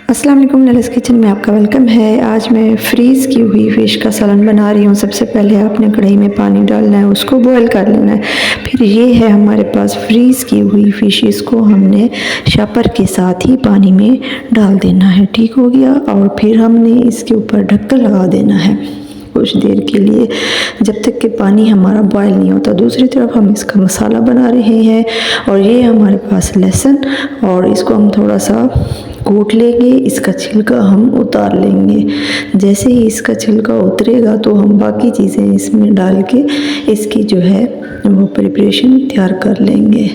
अस्सलाम वालेकुम, ललिस किचन में आपका वेलकम है। आज मैं फ्रीज़ की हुई फ़िश का सालन बना रही हूँ। सबसे पहले आपने कढ़ाई में पानी डालना है, उसको बॉईल कर लेना है। फिर ये है हमारे पास फ्रीज़ की हुई फ़िश, इसको हमने शॉपर के साथ ही पानी में डाल देना है। ठीक हो गया। और फिर हमने इसके ऊपर ढक्कन लगा देना है कुछ देर के लिए, जब तक कि पानी हमारा बॉयल नहीं होता। दूसरी तरफ हम इसका मसाला बना रहे हैं। और ये हमारे पास लहसुन, और इसको हम थोड़ा सा कूट लेंगे। इसका छिलका हम उतार लेंगे। जैसे ही इसका छिलका उतरेगा तो हम बाकी चीज़ें इसमें डाल के इसकी जो है वो प्रिपरेशन तैयार कर लेंगे।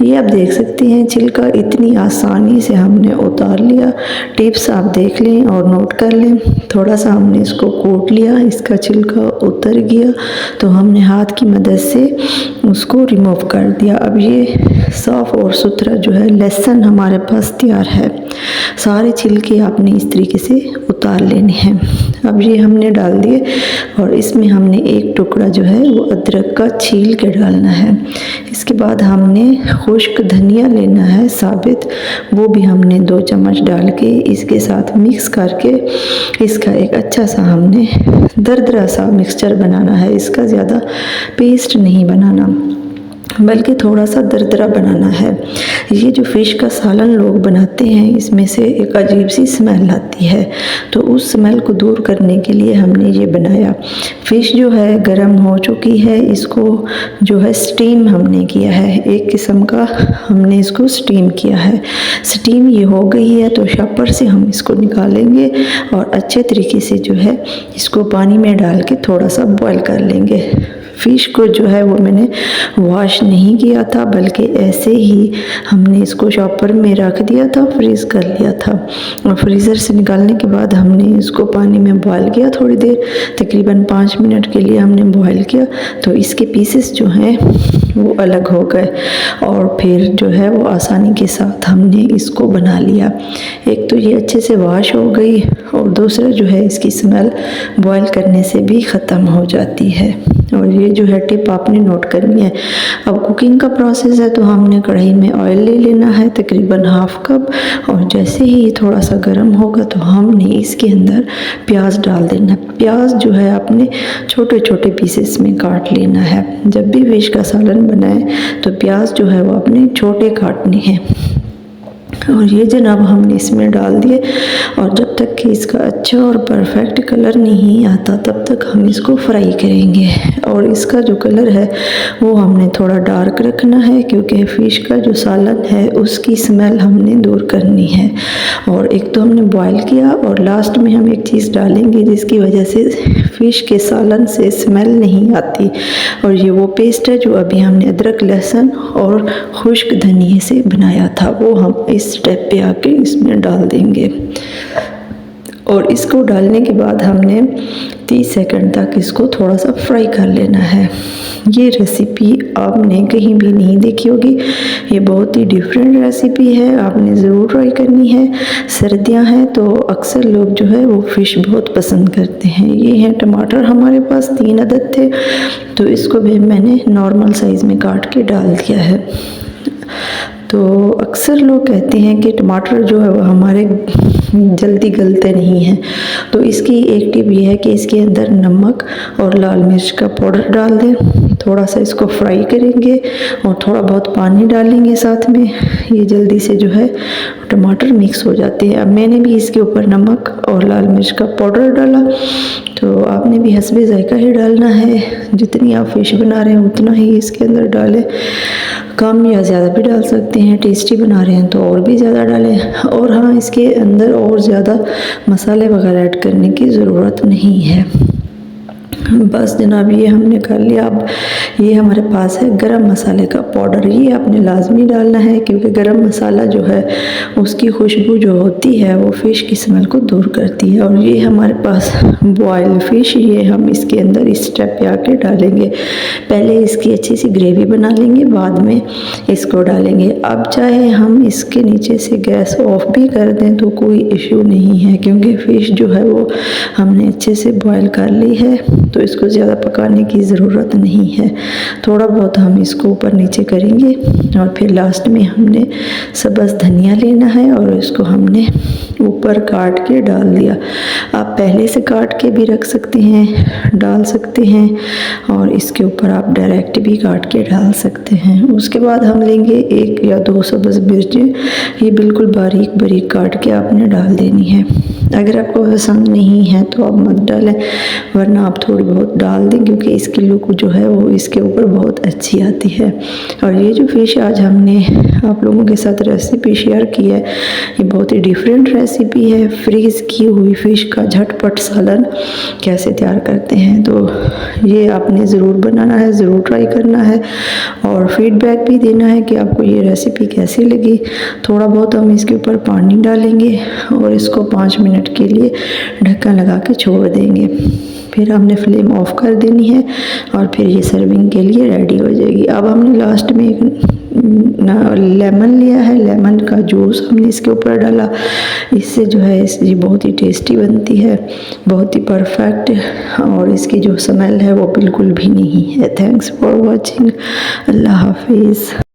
ये आप देख सकते हैं छिलका इतनी आसानी से हमने उतार लिया। टिप्स आप देख लें और नोट कर लें। थोड़ा सा हमने इसको कूट लिया, इसका छिलका उतर गया तो हमने हाथ की मदद से उसको रिमूव कर दिया। अब ये साफ़ और सुथरा जो है लहसुन हमारे पास तैयार है। सारे छिलके आपने इस तरीके से उतार लेने हैं। अब ये हमने डाल दिए और इसमें हमने एक टुकड़ा जो है वो अदरक का छील के डालना है। इसके बाद हमने खुश्क धनिया लेना है साबित, वो भी हमने 2 चम्मच डाल के इसके साथ मिक्स करके इसका एक अच्छा सा हमने दरदरा सा मिक्सचर बनाना है। इसका ज़्यादा पेस्ट नहीं बनाना, बल्कि थोड़ा सा दरदरा बनाना है। ये जो फ़िश का सालन लोग बनाते हैं इसमें से एक अजीब सी स्मेल आती है, तो उस स्मेल को दूर करने के लिए हमने ये बनाया। फ़िश जो है गरम हो चुकी है, इसको जो है स्टीम हमने किया है। एक किस्म का हमने इसको स्टीम किया है। स्टीम ये हो गई है तो शॉपर से हम इसको निकालेंगे और अच्छे तरीके से जो है इसको पानी में डाल के थोड़ा सा बॉयल कर लेंगे। फ़िश को जो है वो मैंने वॉश नहीं किया था, बल्कि ऐसे ही हमने इसको शॉपर में रख दिया था, फ्रीज़ कर लिया था। और फ्रीज़र से निकालने के बाद हमने इसको पानी में बॉयल किया थोड़ी देर, तकरीबन 5 मिनट के लिए हमने बॉयल किया। तो इसके पीसेस जो हैं वो अलग हो गए और फिर जो है वो आसानी के साथ हमने इसको बना लिया। एक तो ये अच्छे से वॉश हो गई और दूसरा जो है इसकी स्मेल बॉयल करने से भी ख़त्म हो जाती है। और ये जो है टिप आपने नोट करनी है। अब कुकिंग का प्रोसेस है तो हमने कढ़ाई में ऑयल ले लेना है तकरीबन हाफ कप, और जैसे ही ये थोड़ा सा गर्म होगा तो हमने इसके अंदर प्याज डाल देना है। प्याज जो है आपने छोटे छोटे पीसेस में काट लेना है। जब भी फिश का सालन बनाए तो प्याज जो है वो आपने छोटे काटने हैं। और ये जनाब हमने इसमें डाल दिए, और जब तक कि इसका अच्छा और परफेक्ट कलर नहीं आता तब तक हम इसको फ्राई करेंगे। और इसका जो कलर है वो हमने थोड़ा डार्क रखना है, क्योंकि फ़िश का जो सालन है उसकी स्मेल हमने दूर करनी है। और एक तो हमने बॉयल किया और लास्ट में हम एक चीज़ डालेंगे जिसकी वजह से फ़िश के सालन से स्मेल नहीं आती, और ये वो पेस्ट है जो अभी हमने अदरक लहसुन और खुश्क धनिए से बनाया था, वो हम इस स्टेप पे आके इसमें डाल देंगे। और इसको डालने के बाद हमने 30 सेकंड तक इसको थोड़ा सा फ्राई कर लेना है। ये रेसिपी आपने कहीं भी नहीं देखी होगी, ये बहुत ही डिफरेंट रेसिपी है, आपने ज़रूर ट्राई करनी है। सर्दियां हैं तो अक्सर लोग जो है वो फ़िश बहुत पसंद करते हैं। ये हैं टमाटर, हमारे पास 3 अदद थे तो इसको भी मैंने नॉर्मल साइज़ में काट के डाल दिया है। तो अक्सर लोग कहते हैं कि टमाटर जो है वो हमारे जल्दी गलते नहीं हैं, तो इसकी एक टिप ये है कि इसके अंदर नमक और लाल मिर्च का पाउडर डाल दें। थोड़ा सा इसको फ्राई करेंगे और थोड़ा बहुत पानी डालेंगे साथ में, ये जल्दी से जो है टमाटर मिक्स हो जाते हैं। अब मैंने भी इसके ऊपर नमक और लाल मिर्च का पाउडर डाला, तो आपने भी हस्बे ज़ायका ही डालना है। जितनी आप फ़िश बना रहे हैं उतना ही इसके अंदर डालें, कम या ज़्यादा भी डाल सकते हैं। टेस्टी बना रहे हैं तो और भी ज़्यादा डालें। और हाँ, इसके अंदर और ज़्यादा मसाले वगैरह ऐड करने की ज़रूरत नहीं है। बस जनाब ये हमने कर लिया। अब ये हमारे पास है गरम मसाले का पाउडर, ये आपने लाजमी डालना है, क्योंकि गरम मसाला जो है उसकी खुशबू जो होती है वो फ़िश की स्मेल को दूर करती है। और ये हमारे पास बॉयल फ़िश, ये हम इसके अंदर इस स्टेप पे आके डालेंगे। पहले इसकी अच्छी सी ग्रेवी बना लेंगे, बाद में इसको डालेंगे। अब चाहे हम इसके नीचे से गैस ऑफ भी कर दें तो कोई इशू नहीं है, क्योंकि फ़िश जो है वो हमने अच्छे से बॉयल कर ली है। तो इसको ज़्यादा पकाने की ज़रूरत नहीं है। थोड़ा बहुत हम इसको ऊपर नीचे करेंगे और फिर लास्ट में हमने सब्ज़ धनिया लेना है और इसको हमने ऊपर काट के डाल दिया। आप पहले से काट के भी रख सकते हैं, डाल सकते हैं, और इसके ऊपर आप डायरेक्ट भी काट के डाल सकते हैं। उसके बाद हम लेंगे 1 या 2 सब्ज़ मिर्चें, ये बिल्कुल बारीक बारीक काट के आपने डाल देनी है। अगर आपको पसंद नहीं है तो आप मत डालें, वरना आप थोड़ी बहुत डाल दें, क्योंकि इसकी लुक जो है वो इसके ऊपर बहुत अच्छी आती है। और ये जो फ़िश आज हमने आप लोगों के साथ रेसिपी शेयर की है, ये बहुत ही डिफरेंट रेसिपी है। फ्रीज़ की हुई फ़िश का झटपट सालन कैसे तैयार करते हैं, तो ये आपने ज़रूर बनाना है, ज़रूर ट्राई करना है और फीडबैक भी देना है कि आपको ये रेसिपी कैसी लगी। थोड़ा बहुत हम इसके ऊपर पानी डालेंगे और इसको 5 मिनट के लिए ढक्कन लगा के छोड़ देंगे। फिर हमने फ्लेम ऑफ कर देनी है और फिर ये सर्विंग के लिए रेडी हो जाएगी। अब हमने लास्ट में एक लेमन लिया है, लेमन का जूस हमने इसके ऊपर डाला। इससे जो है ये बहुत ही टेस्टी बनती है, बहुत ही परफेक्ट, और इसकी जो स्मेल है वो बिल्कुल भी नहीं है। Thanks for watching. अल्लाह हाफिज़।